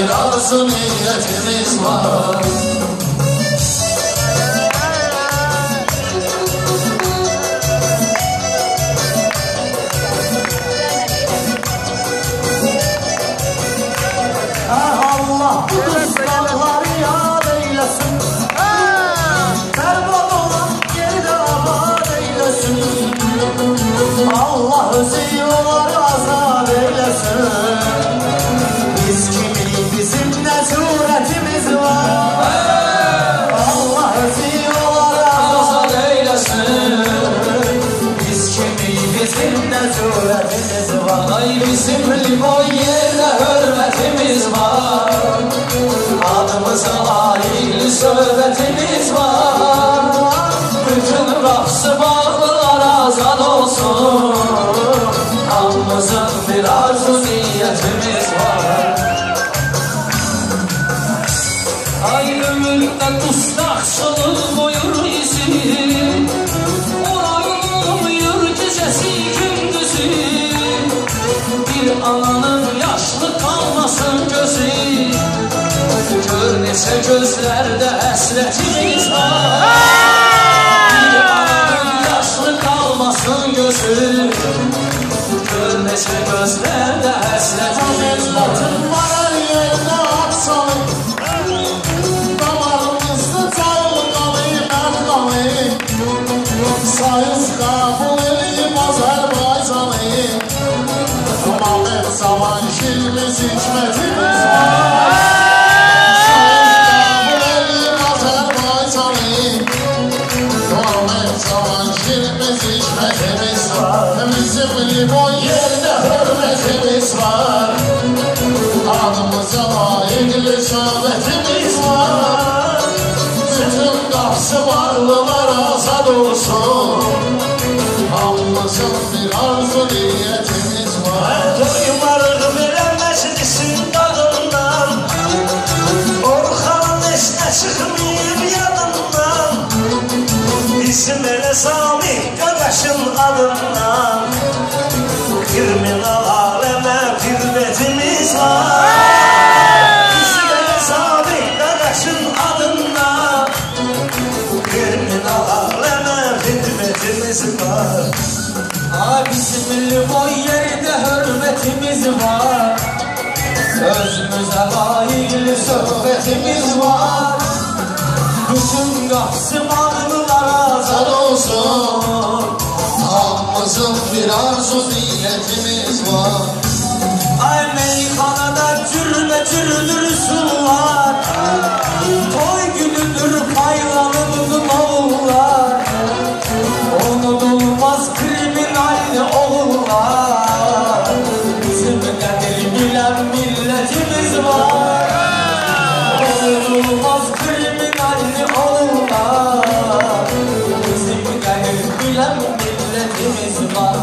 bir arzu niyetimiz var. Allah bu dostlarları yad eylesin, berbat olan yerde abad eylesin. Allah özü yolları azad eylesin. Biz kimi, bizim ne suretimiz var. Allah özü yolları azad eylesin. Biz kimi, bizim ne suretimiz var. Ay bizim limon yerine hürmetimiz var. Adımıza layık söhbetimiz var. Bütün kapısı bağlılar azad olsun. Hamımızın bir arzu niyetimiz var. Ay ömürde dustaqçılık koyur izi, olmuyor gecesi gündüzü. Bir ananın yaşlı kalmasın gözü, gör neçə gözlerde həsrətimiz var. Bir ananın yaşlı kalmasın gözü, gör neçə gözlerde həsrətimiz var. Var her yerde aksalı, damarımızda çaylı qalayı, mən qalayı. Sayız kabul edeyim Azerbaycanı. Mahmet zaman şirimiz, hikmetimiz var. Sayız kabul edeyim Azerbaycanı. Mahmet zaman şirimiz, hikmetimiz var. Bizim limon yerde hürmetimiz var. Adımıza layık söhbetimiz var. Bütün kapısı varlılar azad olsun. Hamımızın bir arzu niyetimiz var. Duymarıq belə məclisin dadından, Orxanın eşinə çıxmayıb yadından. Bizim elə Sami qardaşın adından, kriminal aləmə hürmetimiz var. Bizim elə Sami qardaşın adından, kriminal aləmə hürmetimiz var. Ay bizim limon yerinde hürmetimiz var. Sözümüze layık söhbetimiz var. Bütün kapısı bağlılar azad olsun. Hamımızın bir arzu niyetimiz var. Ay meyhanada cürme cürdür sular, toy günüdür paylanıp davullar. Unutulmaz kriminal oğullar. Bizim kaderi bilen milletimiz var. Unutulmaz kriminal oğullar. Bizim kaderi bilen milletimiz var.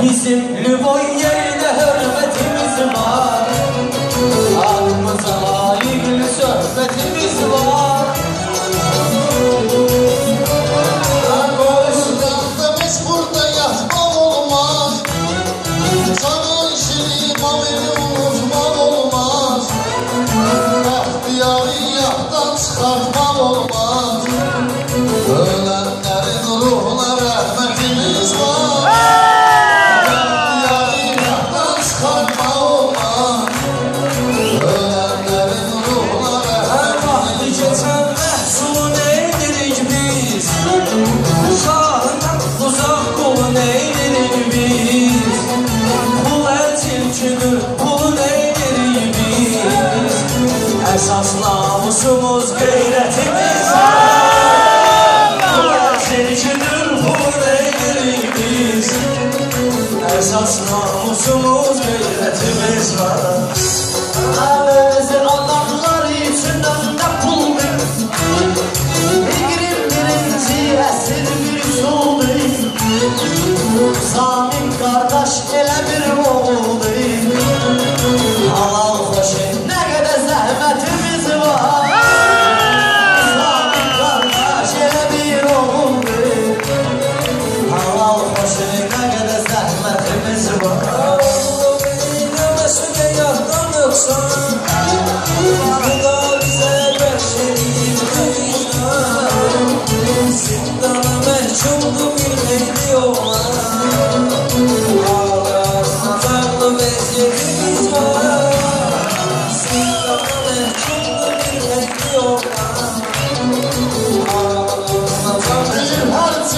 Bizim limon yerine hürmetimiz var. Adımıza layık söhbetimiz var. Biz burada yatmak olmaz. Sana işini mameli unutmak olmaz. Bahtiyarı yattan çıkartmak olmaz. Ölenlerin ruhuna rahmetimiz var. Bahtiyarı yattan çıkartmak olmaz. Ölenlerin ruhuna rahmetimiz var. Geçen məhsulu neydirik biz? Uşağından uzaq qulu neydirik biz? Qul tilkidir, qulu neydirik biz? Əsas namusumuz, qeyrətimiz var.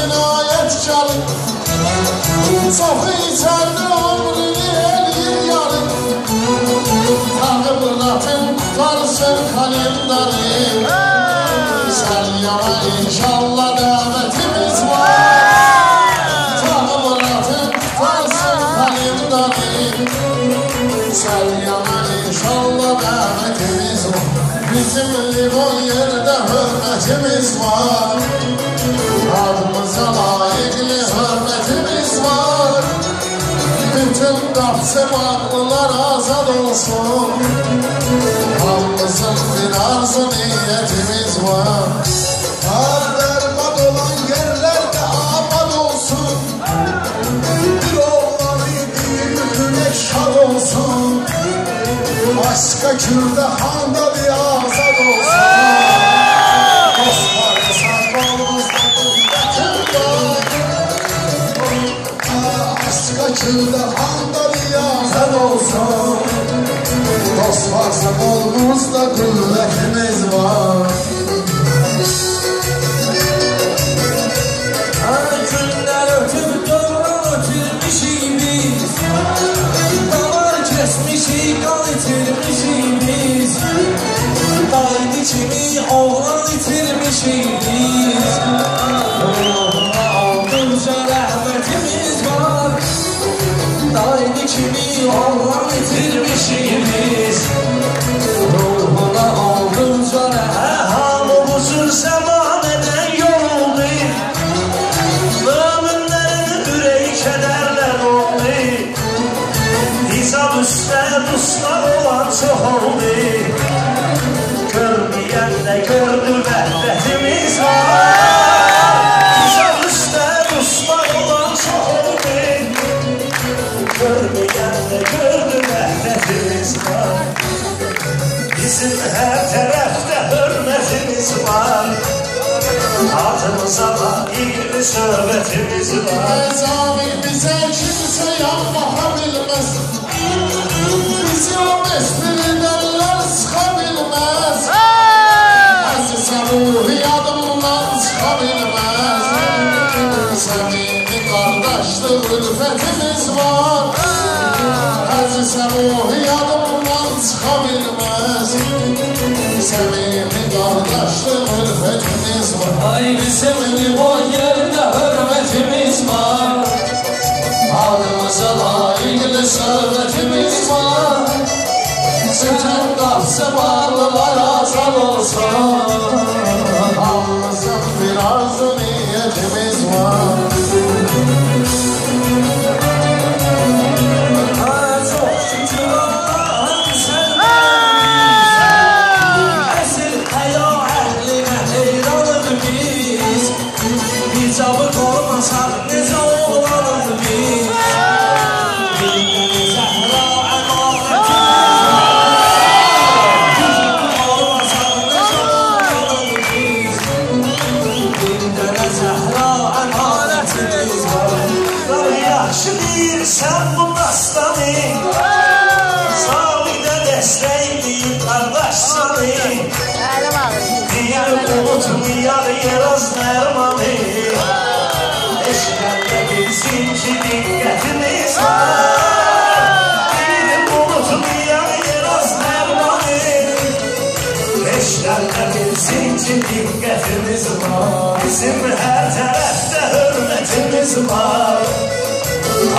cinayetkarı Çok içeride ömrünü eləyir yarı Tağımlatın tutarsın kalendarı Sen yana inşallah davetimiz var Tağımlatın tutarsın kalendarı Sen yana inşallah davetimiz var Bizim limon yerde hürmetimiz var Adımıza layıklı hürmetimiz var Bütün kapsı bağlılar azad olsun Hamımızın bir arzu niyetimiz var Berbat olan yerlerde abad olsun Bir oğlanı bir güneş şad olsun Başka kürde handa bir azad olsun Dostlar esas bağımızda kuvvetim var Başka kürde handa bir azad olsun Dost varsa bağımızda kuvvetimiz var Günler ötüp dövrün ötürmüşük biz Davar kesmişik, qan itirmişik biz Daydı kimi oğlan itirmişik biz Ruhuna olduqca rəhmətimiz var Daydı kimi oğlan itirmişik biz Ruhuna olduqca rəhmətimiz Hamı bu sür zaman eden yoldu Müminlerin yüreği kederle doldu Hesap üstüne dostlar olan çok oldu Görmeyen de gördü vəhdətimiz var Hesap üstüne dostlar olan çok oldu Görmeyen de gördü vəhdətimiz var Bizim her tarafta hürmetimiz var Adımıza layıklı söhbetimiz var Nizami bize kimse yapmaha bilmez Bizi o mesbirlerler sıkabilmez Azize ruhi adımdan çıkabilmez Samimi kardeşlik ülfetimiz var Azize ruhi adımdan çıkabilmez Samimi kardeşlik ülfetimiz var Ay bizim limon yerinde hürmetimiz var Adımıza layıklı servetimiz var Bütün kapsı bağlılar azal olsun Hamımızın bir arzu niyetimiz var Çok şükür Allah'ım sen vermiş Esil haya ehline heyranız biz Hicabı korumasak nece oğlanız biz Bilmeni zəhra emanetimiz Korumasak nece oğlanız biz Bilmeni zəhra emanetimiz Yaxşı deyirsən bu dastanı Samidə dəstəkləyib qardaş səni Deyər unutmayar yeraz nərmanı Eşqəndə bilsin ki diqqətimiz var Deyər unutmayar yeraz nərmanı Eşqəndə bilsin ki diqqətimiz var Bizim hər tərəfdə hürmetimiz var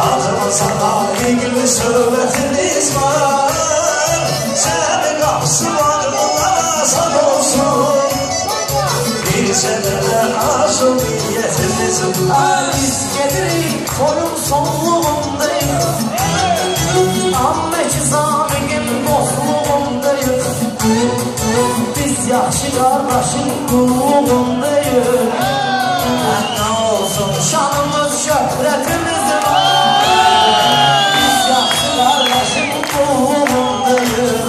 Adımıza layıklı söhbetimiz var Səni qapsı bağlılar azad olsun Bir sənədə arzu niyyətimiz var Biz gedirik toyun sonluğundayız Ammeki zamiqin dostluğundayız Biz yaxşı qardaşın qulluğundayız Nə olsun şanımız şöhrətimiz var Biz yaxşı qardaşın qulluğundayız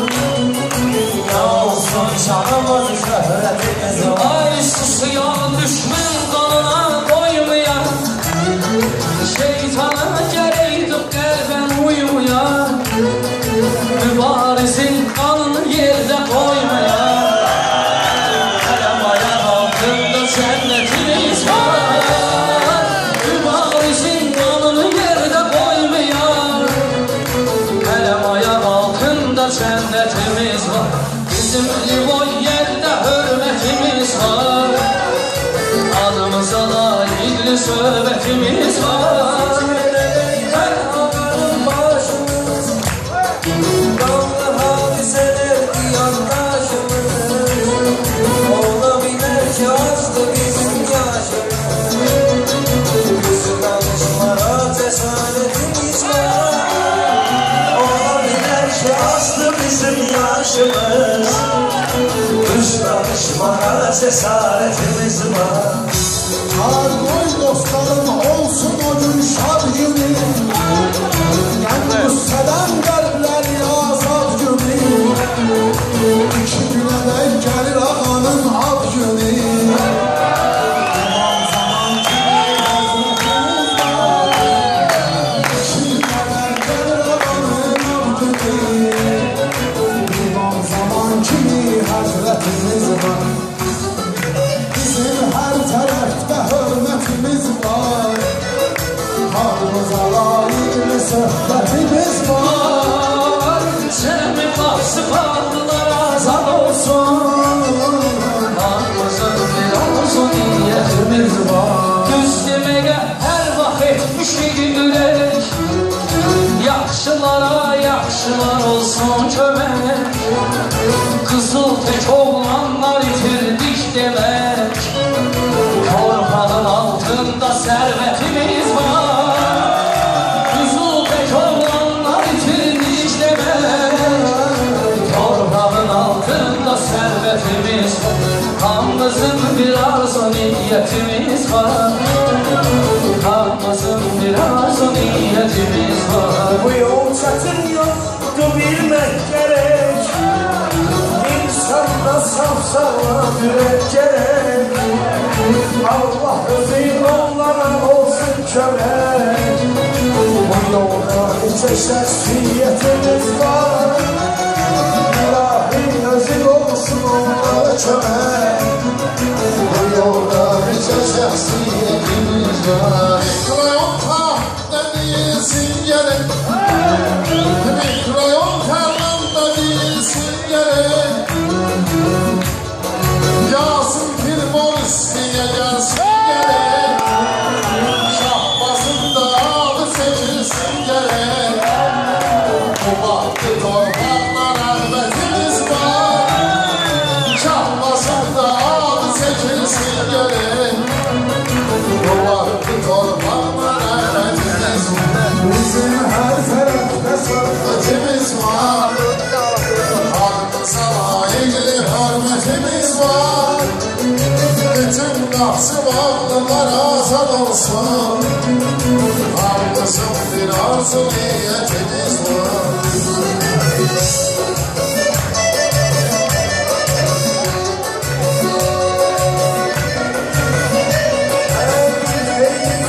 Nə olsun şanımız şöhrətimiz var Ay susuyan düşmən qanına qoymayan Şeytana gərəkdir qəlbən uymayan Mübarizin qanını yerdə qoymayan Hələm ayaq altında cənnətin Adımıza layıklı söhbətimiz var. Hər ağanın başımız, qanlı hadisələrdi yandaşımız. Ola bilər ki azdı bizim yaşımız, qısqanışlara cəsarətimiz var. Ola bilər ki azdı bizim yaşımız, qısqanışlara cəsarətimiz var. Argoy dostlarım olsun o gün şad günü, Qüssədən qəlblər yazad günü, İki günə dək gəlir ağanın ad günü. Aman zaman kimi həzrətimiz var, İki günə dək gəlir ağanın ad günü. Aman zaman kimi həzrətimiz var, bizim hər tərəfdə hörmətimiz var, halımıza layiqli söhbətimiz var. Səmin baxsı bağlılar azad olsun, halımızın bir olsun niyyətimiz var. Düz deməyə hər vaxt etmişik ürək, yaxşılara yaxşılar olsun kömək. Qızıl tək oğlanlar itirdik demək, torpağın altında sərvətimiz var. Qızıl tək oğlanlar itirdik demək, torpağın altında sərvətimiz var. Hamımızın bir arzu niyyətimiz var, hamımızın bir arzu niyyətimiz var. Bu yol çətin yoldur bilmək gərək, İnsanda saf sağlam yürək gərək. Allah özü onlara olsun kömək, bu yolda neçə şəxsiyyətimiz var. İlahi özü olsun onlara kömək, bu yolda neçə şəxsiyyətimiz var. Mikroyon tahtda değilsin gerek, mikroyon tarlamda değilsin gerek. Yasin Firmon üstüne gelsin gerek, Şahbaz'ın da adı seçilsin gerek. Bu bahtı torpaklara rağbetimiz var, Şahbaz'ın da adı seçilsin gerek. Bu bahtı torpaklara rağbetimiz var, bizim her tarafta sohbetimiz var. Halımıza layıklı hürmetimiz var, bütün nafsı bağlılar azad olsun, halımızın bir arzu niyetimiz var.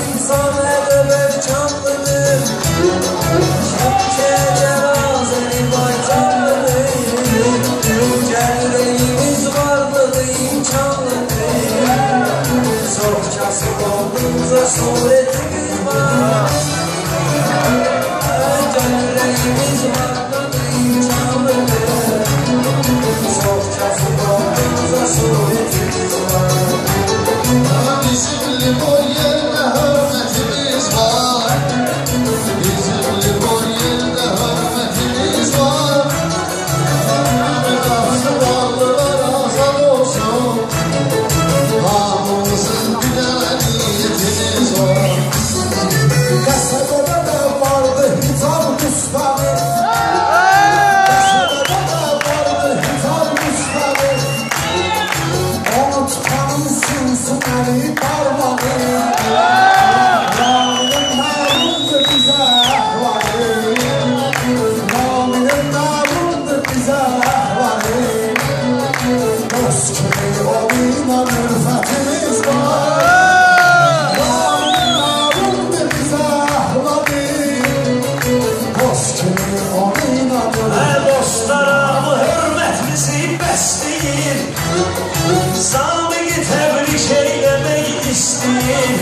İnsan əbəbət canlıdır, şəkə cərazəni baycanlıdır. Gəlirəyimiz varlıdır, imkanlıdır, çox kasıb olduğumuza surətimiz var. Gəlirəyimiz varlıdır, imkanlıdır, çox kasıb olduğumuza surətimiz var. Bizim limon yerine hürmetimiz var, bizim limon yerine hürmetimiz var. Nafsı bağlılar azad olsun, hamımızın güzel niyetimiz var. Kasabada da vardı hitam Mustafa, kasabada da vardı hitam Mustafa. Onu tutanın sınsın eli parmağı, Raminin narundur bize ahvalı, Raminin narundur bize ahvalı. Dost kimi onunla ürfetimiz var, Raminin narundur bize ahvalı, dost kimi onunla Hər dostlara bu hörmətimizi bəsləyir, Samiqi təbrik eyləmək istəyir.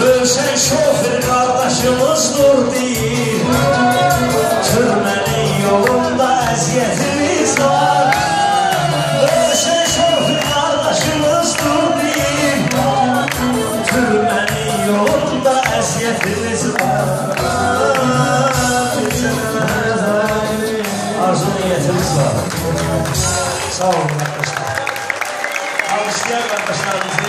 Rövşən şoför qardaşımız dur deyir, türmənin yolunda əziyyətimiz var. Rövşən şoför qardaşımız dur deyir, Gülmenin yolunda əziyyətimiz var. Arzu niyyətimiz var. Sağ olun arkadaşlar. Alışlayan arkadaşlarımız